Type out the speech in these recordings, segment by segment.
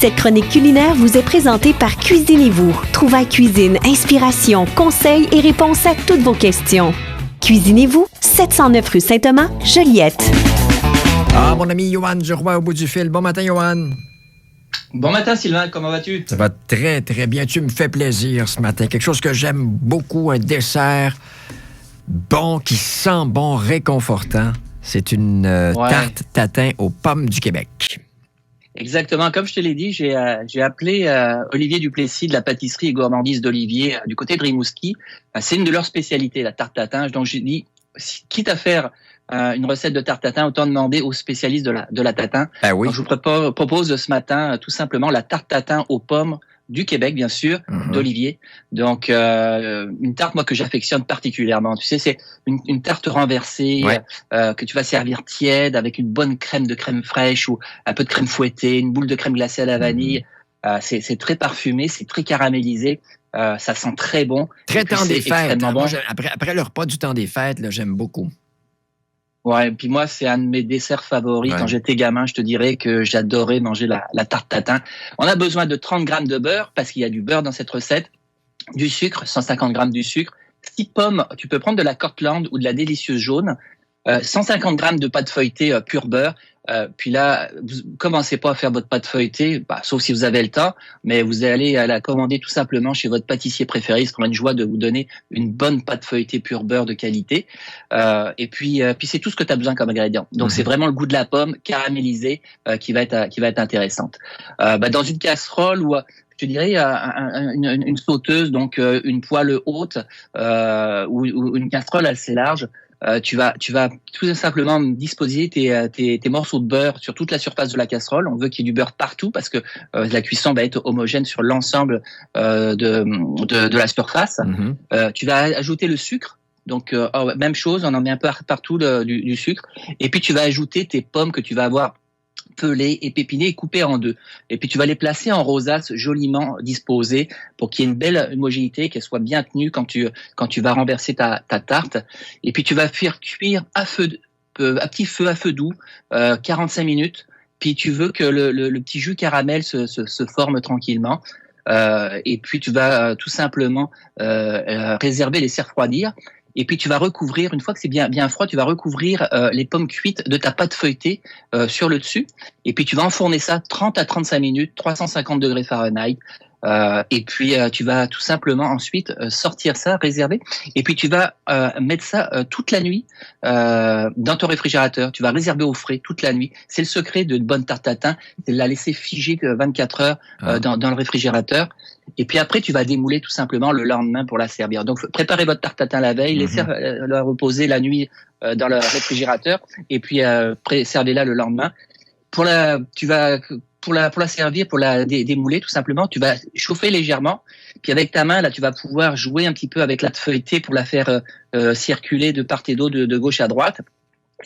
Cette chronique culinaire vous est présentée par Cuisinez-vous. Trouvailles cuisine, inspiration, conseils et réponses à toutes vos questions. Cuisinez-vous, 709 rue Saint-Thomas, Joliette. Ah, mon ami Johan Duroy au bout du fil. Bon matin, Johan. Bon matin, Sylvain. Comment vas-tu? Ça va très, très bien. Tu me fais plaisir ce matin. Quelque chose que j'aime beaucoup, un dessert bon, qui sent bon, réconfortant. C'est une tarte tatin aux pommes du Québec. Exactement. Comme je te l'ai dit, j'ai appelé Olivier Duplessis de la pâtisserie et gourmandise d'Olivier du côté de Rimouski. C'est une de leurs spécialités, la tarte tatin. Donc, j'ai dit, quitte à faire une recette de tarte tatin, autant demander aux spécialistes de la tatin. Ah oui. Donc, je vous propose ce matin tout simplement la tarte tatin aux pommes du Québec, bien sûr, d'Olivier. Donc, une tarte, moi, que j'affectionne particulièrement. Tu sais, c'est une tarte renversée que tu vas servir tiède avec une bonne crème fraîche ou un peu de crème fouettée, une boule de crème glacée à la vanille. C'est très parfumé, c'est très caramélisé. Ça sent très bon. Très temps des fêtes. Bon. Moi, après le repas du temps des fêtes, là, j'aime beaucoup. Ouais, et puis moi, c'est un de mes desserts favoris. Quand j'étais gamin, je te dirais que j'adorais manger la tarte tatin. On a besoin de 30 grammes de beurre, parce qu'il y a du beurre dans cette recette, du sucre, 150 grammes du sucre, 6 pommes, tu peux prendre de la Cortland ou de la délicieuse jaune, 150 grammes de pâte feuilletée pur beurre. Puis là, vous commencez pas à faire votre pâte feuilletée, sauf si vous avez le temps, mais vous allez la commander tout simplement chez votre pâtissier préféré. Ce sera une joie de vous donner une bonne pâte feuilletée pur beurre de qualité. Et puis c'est tout ce que tu as besoin comme ingrédient. Donc c'est vraiment le goût de la pomme caramélisée qui va être intéressante. Dans une casserole ou je te dirais une sauteuse, donc une poêle haute ou une casserole assez large. Tu vas tout simplement disposer tes morceaux de beurre sur toute la surface de la casserole. On veut qu'il y ait du beurre partout parce que la cuisson va être homogène sur l'ensemble de la surface. Tu vas ajouter le sucre. Donc même chose, on en met un peu partout du sucre. Et puis tu vas ajouter tes pommes que tu vas avoir pelées, épinées et coupées en deux. Et puis tu vas les placer en rosace joliment disposées pour qu'il y ait une belle homogénéité, qu'elle soit bien tenue quand tu vas renverser ta tarte. Et puis tu vas faire cuire à petit feu, à feu doux, 45 minutes. Puis tu veux que le petit jus caramel se forme tranquillement. Et puis tu vas tout simplement réserver, laisser refroidir. Et puis tu vas recouvrir, une fois que c'est bien froid, tu vas recouvrir les pommes cuites de ta pâte feuilletée sur le dessus. Et puis tu vas enfourner ça 30 à 35 minutes, 350 degrés Fahrenheit. Et puis tu vas tout simplement ensuite sortir ça, réserver. Et puis tu vas mettre ça toute la nuit dans ton réfrigérateur. Tu vas réserver au frais toute la nuit. C'est le secret d'une bonne tarte tatin, c'est de la laisser figer 24 heures dans le réfrigérateur. Et puis après, tu vas démouler tout simplement le lendemain pour la servir. Donc, préparez votre tarte tatin la veille, laissez-la reposer la nuit dans le réfrigérateur, et puis servez-la le lendemain. Pour la servir, pour la démouler, tout simplement, tu vas chauffer légèrement. Puis avec ta main, là, tu vas pouvoir jouer un petit peu avec la feuilletée pour la faire circuler de part et d'autre, de gauche à droite.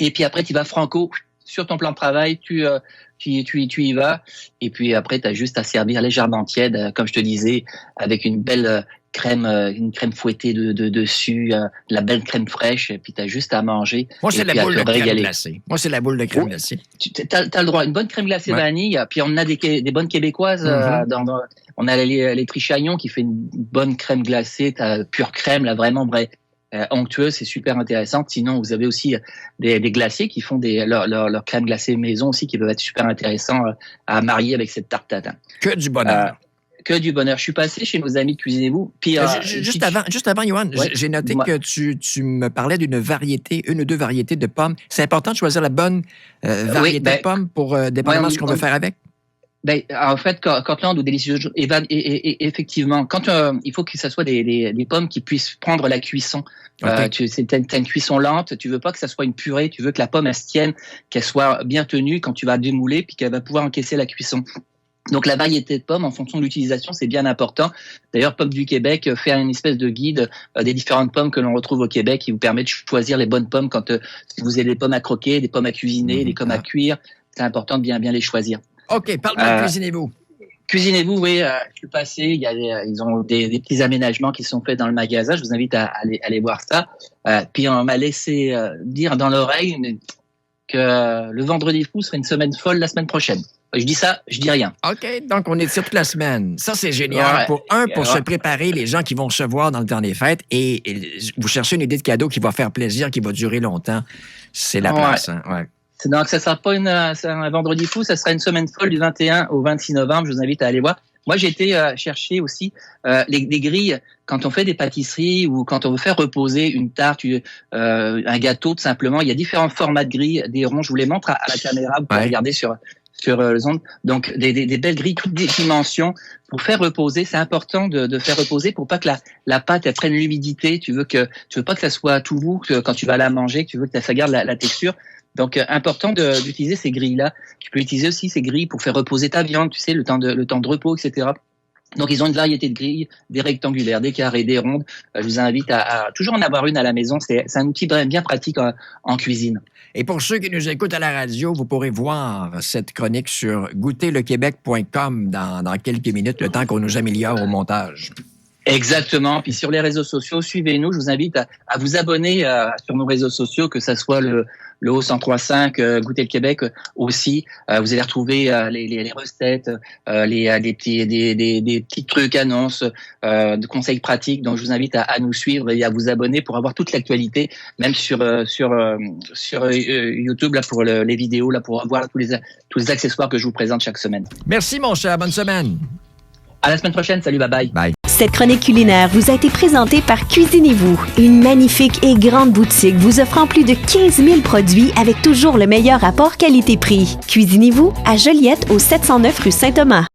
Et puis après, tu vas franco sur ton plan de travail, tu y vas. Et puis après, tu as juste à servir légèrement tiède, comme je te disais, avec une belle une crème fouettée dessus, de la belle crème fraîche, et puis tu as juste à manger. Moi, c'est la boule de crème glacée. Moi, c'est la boule de crème glacée. Tu as le droit. Une bonne crème glacée vanille, puis on a des bonnes québécoises. On a les Trichagnons qui fait une bonne crème glacée, t'as pure crème, là, vraiment onctueuse, c'est super intéressant. Sinon, vous avez aussi des glaciers qui font leur crème glacée maison aussi, qui peuvent être super intéressants à marier avec cette tarte tatin. Que du bonheur. Que du bonheur. Je suis passé chez nos amis de Cuisinez-vous. Puis, juste avant, Johan, j'ai noté que tu me parlais d'une variété, une ou deux variétés de pommes. C'est important de choisir la bonne variété de pommes pour dépendamment de ce qu'on veut faire avec? En fait, Cortland ou délicieuse, effectivement, quand il faut que ça soit des pommes qui puissent prendre la cuisson. T'as une cuisson lente, tu veux pas que ça soit une purée, tu veux que la pomme elle se tienne, qu'elle soit bien tenue quand tu vas démouler, puis qu'elle va pouvoir encaisser la cuisson. Donc la variété de pommes, en fonction de l'utilisation, c'est bien important. D'ailleurs, Pommes du Québec fait une espèce de guide des différentes pommes que l'on retrouve au Québec, qui vous permet de choisir les bonnes pommes quand vous avez des pommes à croquer, des pommes à cuisiner, des pommes à cuire. C'est important de bien les choisir. OK, parle-moi de Cuisinez-vous. Cuisinez-vous, oui, je suis passé, ils ont des petits aménagements qui sont faits dans le magasin, je vous invite à aller voir ça. Puis on m'a laissé dire dans l'oreille que le vendredi fou sera une semaine folle la semaine prochaine. Je dis ça, je dis rien. OK, donc on étire toute la semaine. Ça, c'est génial. Ouais. Pour se préparer, les gens qui vont recevoir dans le temps des fêtes, et vous cherchez une idée de cadeau qui va faire plaisir, qui va durer longtemps. C'est la place. Hein? Ouais. Donc, ça sera pas un vendredi fou, ça sera une semaine folle du 21 au 26 novembre. Je vous invite à aller voir. Moi, j'ai été chercher aussi les grilles quand on fait des pâtisseries ou quand on veut faire reposer une tarte, un gâteau, tout simplement. Il y a différents formats de grilles, des ronds. Je vous les montre à la caméra. Vous pouvez regarder sur les ondes. Donc, des belles grilles, toutes des dimensions pour faire reposer. C'est important de faire reposer pour pas que la pâte elle prenne l'humidité. Tu veux pas que ça soit tout mou quand tu vas la manger. Tu veux que ça garde la texture. Donc, important d'utiliser ces grilles-là. Tu peux utiliser aussi ces grilles pour faire reposer ta viande, tu sais, le temps de repos, etc. Donc, ils ont une variété de grilles, des rectangulaires, des carrés, des rondes. Je vous invite à toujours en avoir une à la maison. C'est un outil bien pratique en cuisine. Et pour ceux qui nous écoutent à la radio, vous pourrez voir cette chronique sur goûterlequebec.com dans quelques minutes, le temps qu'on nous améliore au montage. Exactement. Puis sur les réseaux sociaux, suivez-nous. Je vous invite à vous abonner sur nos réseaux sociaux, que ça soit le Haut 103.5, Goûter le Québec aussi. Vous allez retrouver les recettes, des petits trucs, annonces, de conseils pratiques. Donc je vous invite à nous suivre et à vous abonner pour avoir toute l'actualité, même sur YouTube là pour les vidéos là pour avoir tous les accessoires que je vous présente chaque semaine. Merci mon cher. Bonne semaine. À la semaine prochaine. Salut, bye. Bye. Cette chronique culinaire vous a été présentée par Cuisinez-vous, une magnifique et grande boutique vous offrant plus de 15 000 produits avec toujours le meilleur rapport qualité-prix. Cuisinez-vous à Joliette au 709 rue Saint-Thomas.